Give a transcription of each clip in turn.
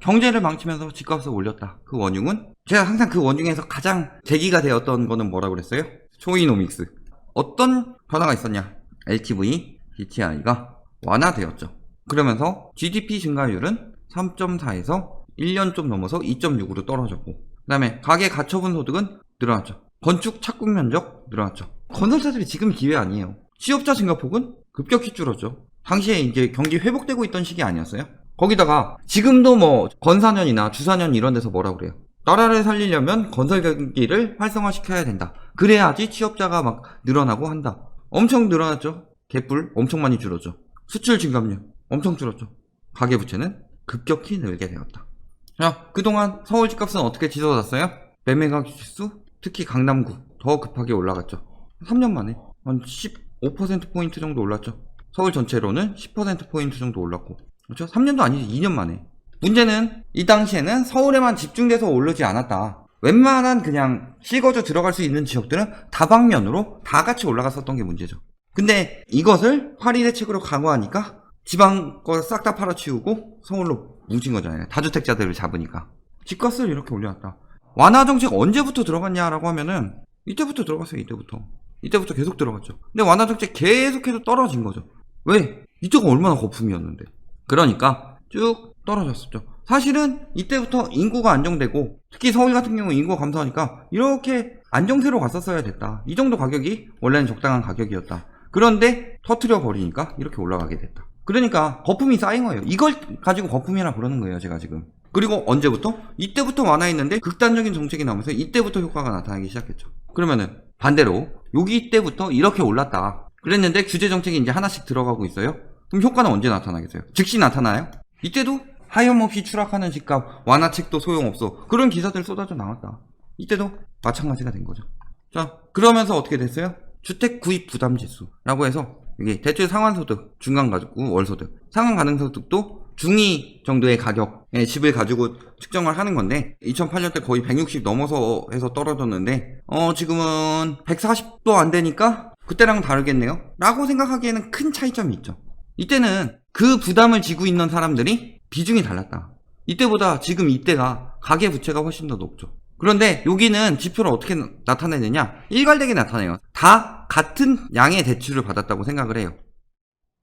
경제를 망치면서 집값을 올렸다. 그 원흉은 제가 항상 그 원흉에서 가장 제기가 되었던 거는 뭐라고 그랬어요? 초이노믹스. 어떤 변화가 있었냐? LTV, DTI가 완화되었죠. 그러면서 GDP 증가율은 3.4에서 1년 좀 넘어서 2.6으로 떨어졌고, 그 다음에 가계 가처분 소득은 늘어났죠. 건축 착공 면적 늘어났죠. 건설사들이 지금 기회 아니에요. 취업자 증가폭은 급격히 줄었죠. 당시에 이제 경기 회복되고 있던 시기 아니었어요? 거기다가 지금도 뭐 건사년이나 주사년 이런 데서 뭐라 그래요? 나라를 살리려면 건설 경기를 활성화시켜야 된다. 그래야지 취업자가 막 늘어나고 한다. 엄청 늘어났죠. 갭불 엄청 많이 줄었죠. 수출 증감률 엄청 줄었죠. 가계부채는 급격히 늘게 되었다. 자, 그동안 서울 집값은 어떻게 치솟았어요? 매매가격 지수, 특히 강남구 더 급하게 올라갔죠. 3년 만에 한 15%포인트 정도 올랐죠. 서울 전체로는 10%포인트 정도 올랐고, 그렇죠? 3년도 아니지, 2년 만에. 문제는 이 당시에는 서울에만 집중돼서 오르지 않았다. 웬만한 그냥 실거주 들어갈 수 있는 지역들은 다방면으로 다 같이 올라갔었던 게 문제죠. 근데 이것을 파리 대책으로 강화하니까 지방 거 싹 다 팔아치우고 서울로 뭉친 거잖아요. 다주택자들을 잡으니까. 집값을 이렇게 올려놨다. 완화 정책 언제부터 들어갔냐라고 하면은 이때부터 들어갔어요. 이때부터 계속 들어갔죠. 근데 완화 정책 계속해서 떨어진 거죠. 왜? 이때가 얼마나 거품이었는데. 그러니까 쭉 떨어졌었죠. 사실은 이때부터 인구가 안정되고, 특히 서울 같은 경우 인구가 감소하니까 이렇게 안정세로 갔었어야 됐다. 이 정도 가격이 원래는 적당한 가격이었다. 그런데 터트려 버리니까 이렇게 올라가게 됐다. 그러니까 거품이 쌓인 거예요. 이걸 가지고 거품이라 부르는 거예요, 제가 지금. 그리고 언제부터? 이때부터 완화했는데 극단적인 정책이 나오면서 이때부터 효과가 나타나기 시작했죠. 그러면은 반대로 여기 때부터 이렇게 올랐다. 그랬는데 규제 정책이 이제 하나씩 들어가고 있어요. 그럼 효과는 언제 나타나겠어요? 즉시 나타나요? 이때도 하염없이 추락하는 집값, 완화책도 소용없어. 그런 기사들 쏟아져 나왔다. 이때도 마찬가지가 된 거죠. 자, 그러면서 어떻게 됐어요? 주택 구입 부담 지수라고 해서 이게 대출 상환소득, 중간가구, 월소득, 상환 가능소득도 중위 정도의 가격의 집을 가지고 측정을 하는 건데, 2008년 때 거의 160 넘어서 해서 떨어졌는데 지금은 140도 안 되니까 그때랑 다르겠네요 라고 생각하기에는 큰 차이점이 있죠. 이때는 그 부담을 지고 있는 사람들이 비중이 달랐다. 이때보다 지금 이때가 가계부채가 훨씬 더 높죠. 그런데 여기는 지표를 어떻게 나타내느냐? 일괄되게 나타내요. 다 같은 양의 대출을 받았다고 생각을 해요.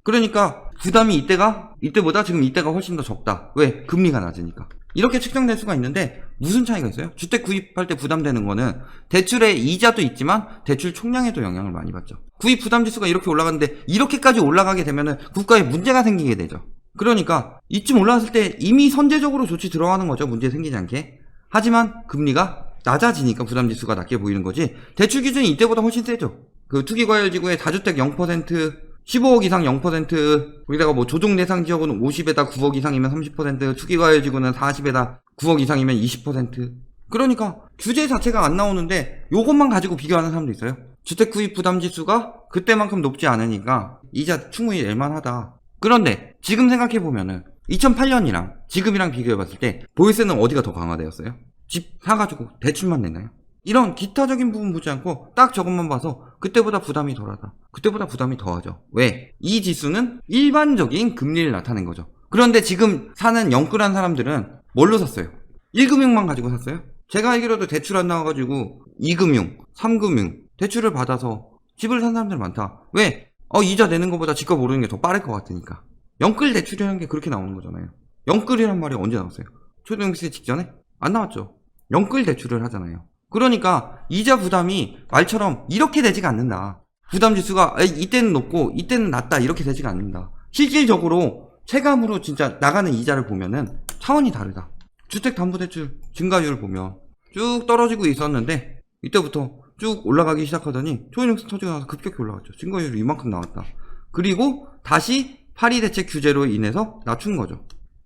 그러니까 부담이 이때보다 지금 이때가 훨씬 더 적다. 왜? 금리가 낮으니까. 이렇게 측정될 수가 있는데 무슨 차이가 있어요? 주택 구입할 때 부담되는 거는 대출의 이자도 있지만 대출 총량에도 영향을 많이 받죠. 구입 부담 지수가 이렇게 올라가는데 이렇게까지 올라가게 되면은 국가에 문제가 생기게 되죠. 그러니까 이쯤 올라왔을 때 이미 선제적으로 조치 들어가는 거죠. 문제 생기지 않게. 하지만 금리가 낮아지니까 부담 지수가 낮게 보이는 거지. 대출 기준이 이때보다 훨씬 세죠. 그 투기과열지구의 다주택 0%, 15억 이상 0%, 거기다가 뭐 조정 대상 지역은 50에다 9억 이상이면 30%, 투기과열지구는 40에다 9억 이상이면 20%. 그러니까 규제 자체가 안 나오는데 요것만 가지고 비교하는 사람도 있어요. 주택 구입 부담 지수가 그때만큼 높지 않으니까 이자 충분히 낼만하다. 그런데 지금 생각해보면은 2008년이랑 지금이랑 비교해봤을 때 보유세는 어디가 더 강화되었어요? 집 사가지고 대출만 내나요? 이런 기타적인 부분 보지 않고 딱 저것만 봐서 그때보다 부담이 덜하다. 그때보다 부담이 더하죠. 왜? 이 지수는 일반적인 금리를 나타낸 거죠. 그런데 지금 사는 영끌한 사람들은 뭘로 샀어요? 1금융만 가지고 샀어요? 제가 알기로도 대출 안 나와가지고 2금융, 3금융 대출을 받아서 집을 산 사람들 많다. 왜? 이자 내는 것보다 집값 오르는 게 더 빠를 것 같으니까. 영끌 대출이라는 게 그렇게 나오는 거잖아요. 영끌이란 말이 언제 나왔어요? 초등학생 직전에? 안 나왔죠. 영끌 대출을 하잖아요. 그러니까 이자 부담이 말처럼 이렇게 되지가 않는다. 부담 지수가 이때는 높고 이때는 낮다 이렇게 되지가 않는다. 실질적으로 체감으로 진짜 나가는 이자를 보면은 차원이 다르다. 주택담보대출 증가율을 보면 쭉 떨어지고 있었는데 이때부터 쭉 올라가기 시작하더니 초인용수 터지고 나서 급격히 올라갔죠. 증가율이 이만큼 나왔다. 그리고 다시 파리 대책 규제로 인해서 낮춘 거죠.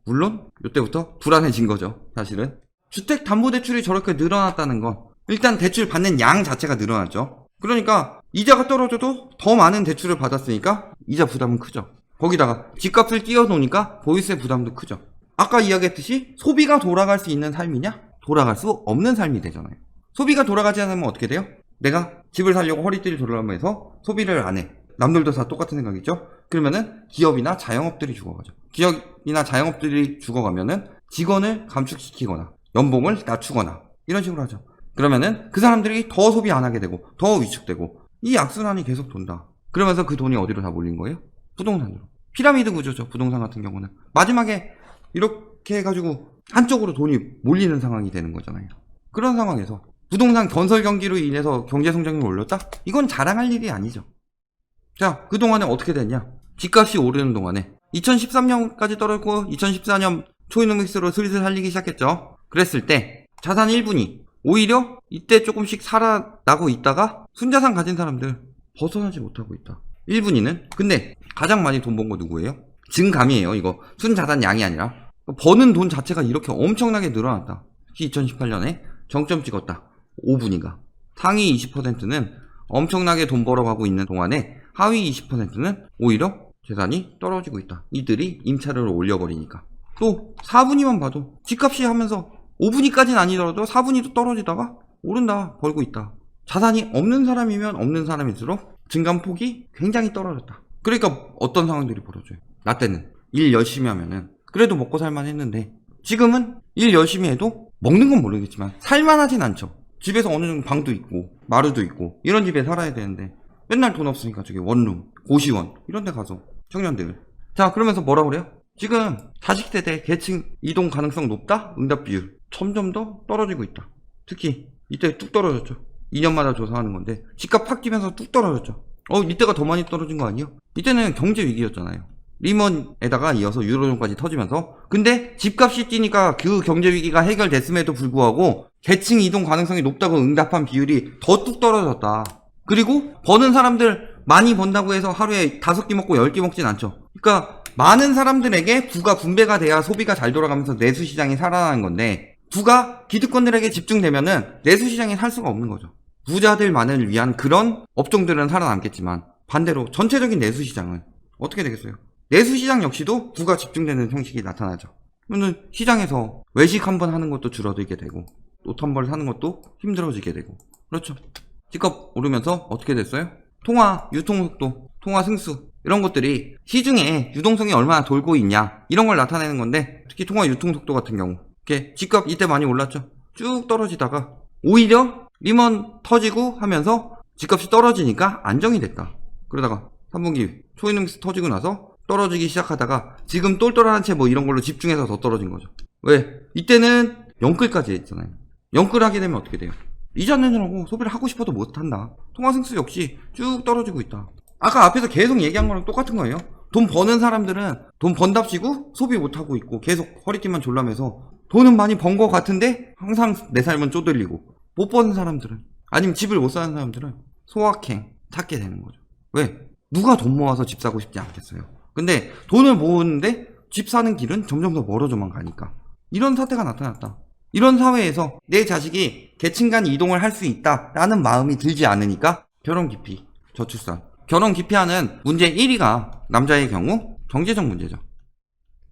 물론 이때부터 불안해진 거죠. 사실은 주택담보대출이 저렇게 늘어났다는 건 일단 대출 받는 양 자체가 늘어났죠. 그러니까 이자가 떨어져도 더 많은 대출을 받았으니까 이자 부담은 크죠. 거기다가 집값을 띄워놓으니까 보유세 부담도 크죠. 아까 이야기했듯이 소비가 돌아갈 수 있는 삶이냐? 돌아갈 수 없는 삶이 되잖아요. 소비가 돌아가지 않으면 어떻게 돼요? 내가 집을 살려고 허리띠를 졸라매서 소비를 안 해. 남들도 다 똑같은 생각이죠? 그러면은 기업이나 자영업들이 죽어가죠. 기업이나 자영업들이 죽어가면은 직원을 감축시키거나 연봉을 낮추거나 이런 식으로 하죠. 그러면은 그 사람들이 더 소비 안 하게 되고 더 위축되고 이 악순환이 계속 돈다. 그러면서 그 돈이 어디로 다 몰린 거예요? 부동산으로. 피라미드 구조죠. 부동산 같은 경우는 마지막에 이렇게 해가지고 한쪽으로 돈이 몰리는 상황이 되는 거잖아요. 그런 상황에서 부동산 건설 경기로 인해서 경제 성장률이 올렸다? 이건 자랑할 일이 아니죠. 자, 그동안에 어떻게 됐냐? 집값이 오르는 동안에 2013년까지 떨어졌고 2014년 초이노믹스로 슬슬 살리기 시작했죠. 그랬을 때 자산 1분위 오히려 이때 조금씩 살아나고 있다가 순자산 가진 사람들 벗어나지 못하고 있다. 1분위는 근데 가장 많이 돈 번 거 누구예요? 증감이에요. 이거 순자산 양이 아니라 버는 돈 자체가 이렇게 엄청나게 늘어났다. 특히 2018년에 정점 찍었다. 5분위가 상위 20%는 엄청나게 돈 벌어가고 있는 동안에 하위 20%는 오히려 재산이 떨어지고 있다. 이들이 임차료를 올려버리니까. 또 4분위만 봐도 집값이 하면서 5분위까지는 아니더라도 4분위도 떨어지다가 오른다. 벌고 있다. 자산이 없는 사람이면 없는 사람일수록 증감폭이 굉장히 떨어졌다. 그러니까 어떤 상황들이 벌어져요. 나 때는 일 열심히 하면은 그래도 먹고 살만 했는데 지금은 일 열심히 해도 먹는 건 모르겠지만 살만하진 않죠. 집에서 어느 정도 방도 있고 마루도 있고 이런 집에 살아야 되는데 맨날 돈 없으니까 저기 원룸, 고시원 이런 데 가서 청년들 자 그러면서 뭐라 그래요? 지금 40세대 계층 이동 가능성 높다? 응답 비율 점점 더 떨어지고 있다. 특히 이때 뚝 떨어졌죠. 2년마다 조사하는 건데 집값 팍 뛰면서 뚝 떨어졌죠. 이때가 더 많이 떨어진 거 아니에요? 이때는 경제 위기였잖아요. 리먼에다가 이어서 유로존까지 터지면서 근데 집값이 뛰니까 그 경제 위기가 해결됐음에도 불구하고 계층 이동 가능성이 높다고 응답한 비율이 더 뚝 떨어졌다. 그리고 버는 사람들 많이 번다고 해서 하루에 5끼 먹고 10끼 먹진 않죠. 그러니까 많은 사람들에게 부가 분배가 돼야 소비가 잘 돌아가면서 내수시장이 살아나는 건데 부가 기득권들에게 집중되면은 내수시장이 살 수가 없는 거죠. 부자들만을 위한 그런 업종들은 살아남겠지만 반대로 전체적인 내수시장은 어떻게 되겠어요? 내수시장 역시도 부가 집중되는 형식이 나타나죠. 그러면 시장에서 외식 한번 하는 것도 줄어들게 되고 옷 한 벌 사는 것도 힘들어지게 되고 그렇죠. 집값 오르면서 어떻게 됐어요? 통화, 유통속도, 통화 승수 이런 것들이 시중에 유동성이 얼마나 돌고 있냐 이런 걸 나타내는 건데 특히 통화 유통속도 같은 경우 이렇게 집값 이때 많이 올랐죠. 쭉 떨어지다가 오히려 리먼 터지고 하면서 집값이 떨어지니까 안정이 됐다. 그러다가 3분기 초이노믹스 터지고 나서 떨어지기 시작하다가 지금 똘똘한 채 뭐 이런 걸로 집중해서 더 떨어진 거죠. 왜? 이때는 영끌까지 했잖아요. 영끌하게 되면 어떻게 돼요? 이자 내느라고 소비를 하고 싶어도 못한다. 통화승수 역시 쭉 떨어지고 있다. 아까 앞에서 계속 얘기한 거랑 똑같은 거예요. 돈 버는 사람들은 돈 번답시고 소비 못하고 있고 계속 허리띠만 졸라매서 돈은 많이 번 거 같은데 항상 내 삶은 쪼들리고 못 버는 사람들은 아니면 집을 못 사는 사람들은 소확행 찾게 되는 거죠. 왜? 누가 돈 모아서 집 사고 싶지 않겠어요. 근데 돈을 모으는데 집 사는 길은 점점 더 멀어져만 가니까 이런 사태가 나타났다. 이런 사회에서 내 자식이 계층 간 이동을 할 수 있다라는 마음이 들지 않으니까 결혼 기피, 저출산. 결혼 기피하는 문제 1위가 남자의 경우 경제적 문제죠.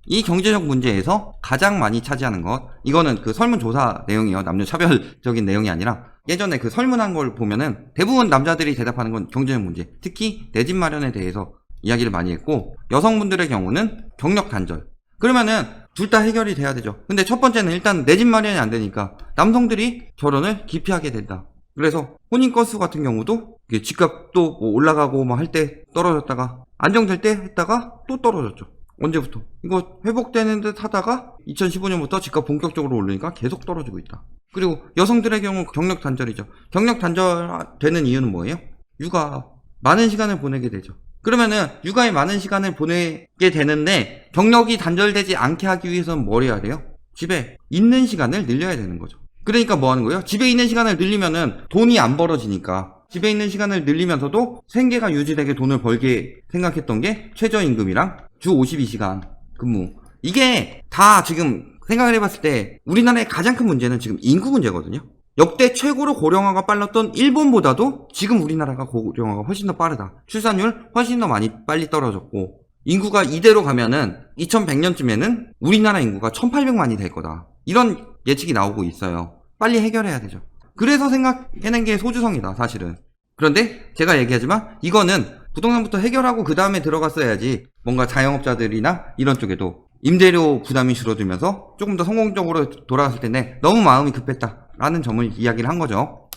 이 경제적 문제에서 가장 많이 차지하는 것, 이거는 그 설문조사 내용이요. 남녀 차별적인 내용이 아니라 예전에 그 설문한 걸 보면은 대부분 남자들이 대답하는 건 경제적 문제, 특히 내 집 마련에 대해서 이야기를 많이 했고 여성분들의 경우는 경력 단절. 그러면은 둘 다 해결이 돼야 되죠. 근데 첫 번째는 일단 내 집 마련이 안 되니까 남성들이 결혼을 기피하게 된다. 그래서 혼인 건수 같은 경우도 집값도 뭐 올라가고 막 할 때 떨어졌다가 안정될 때 했다가 또 떨어졌죠. 언제부터? 이거 회복되는 듯 하다가 2015년부터 집값 본격적으로 오르니까 계속 떨어지고 있다. 그리고 여성들의 경우 경력 단절이죠. 경력 단절되는 이유는 뭐예요? 육아 많은 시간을 보내게 되죠. 그러면은 육아에 많은 시간을 보내게 되는데 경력이 단절되지 않게 하기 위해서는 뭘 해야 돼요? 집에 있는 시간을 늘려야 되는 거죠. 그러니까 뭐 하는 거예요? 집에 있는 시간을 늘리면은 돈이 안 벌어지니까 집에 있는 시간을 늘리면서도 생계가 유지되게 돈을 벌게 생각했던 게 최저임금이랑 주 52시간 근무. 이게 다 지금 생각을 해봤을 때 우리나라의 가장 큰 문제는 지금 인구 문제거든요. 역대 최고로 고령화가 빨랐던 일본보다도 지금 우리나라가 고령화가 훨씬 더 빠르다. 출산율 훨씬 더 많이 빨리 떨어졌고 인구가 이대로 가면은 2100년쯤에는 우리나라 인구가 1800만이 될 거다. 이런 예측이 나오고 있어요. 빨리 해결해야 되죠. 그래서 생각해낸 게 소주성이다 사실은. 그런데 제가 얘기하지만 이거는 부동산부터 해결하고 그 다음에 들어갔어야지 뭔가 자영업자들이나 이런 쪽에도 임대료 부담이 줄어들면서 조금 더 성공적으로 돌아갔을 텐데 너무 마음이 급했다라는 점을 이야기를 한 거죠.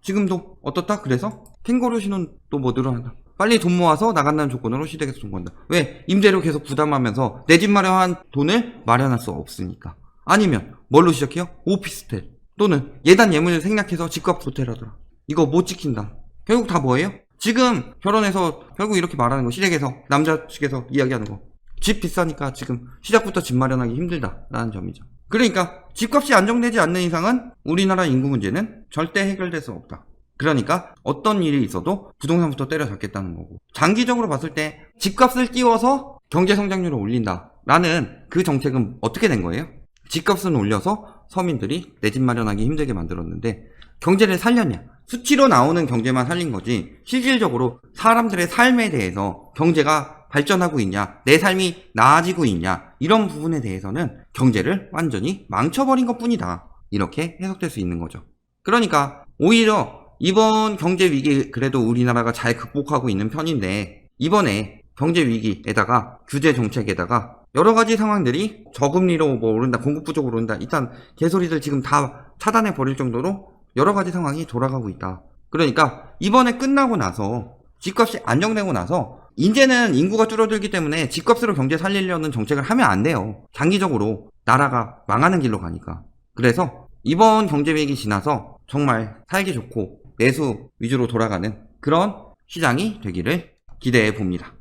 지금도 어떻다? 그래서 캥거루 신혼 또 뭐 늘어난다. 빨리 돈 모아서 나간다는 조건으로 시댁에서 돈 건다. 왜? 임대료 계속 부담하면서 내 집 마련한 돈을 마련할 수 없으니까. 아니면 뭘로 시작해요? 오피스텔 또는 예단 예물 생략해서 집값 호텔하더라. 이거 못 지킨다. 결국 다 뭐예요? 지금 결혼해서 결국 이렇게 말하는 거, 시댁에서 남자 측에서 이야기하는 거, 집 비싸니까 지금 시작부터 집 마련하기 힘들다라는 점이죠. 그러니까 집값이 안정되지 않는 이상은 우리나라 인구 문제는 절대 해결될 수 없다. 그러니까 어떤 일이 있어도 부동산부터 때려잡겠다는 거고, 장기적으로 봤을 때 집값을 띄워서 경제 성장률을 올린다라는 그 정책은 어떻게 된 거예요? 집값은 올려서 서민들이 내 집 마련하기 힘들게 만들었는데 경제를 살렸냐? 수치로 나오는 경제만 살린 거지 실질적으로 사람들의 삶에 대해서 경제가 발전하고 있냐, 내 삶이 나아지고 있냐, 이런 부분에 대해서는 경제를 완전히 망쳐버린 것 뿐이다. 이렇게 해석될 수 있는 거죠. 그러니까 오히려 이번 경제 위기 그래도 우리나라가 잘 극복하고 있는 편인데, 이번에 경제 위기에다가 규제 정책에다가 여러 가지 상황들이 저금리로 뭐 오른다, 공급 부족으로 오른다, 일단 개소리들 지금 다 차단해 버릴 정도로 여러 가지 상황이 돌아가고 있다. 그러니까 이번에 끝나고 나서 집값이 안정되고 나서 이제는 인구가 줄어들기 때문에 집값으로 경제 살리려는 정책을 하면 안 돼요. 장기적으로 나라가 망하는 길로 가니까. 그래서 이번 경제 위기 지나서 정말 살기 좋고 매수 위주로 돌아가는 그런 시장이 되기를 기대해 봅니다.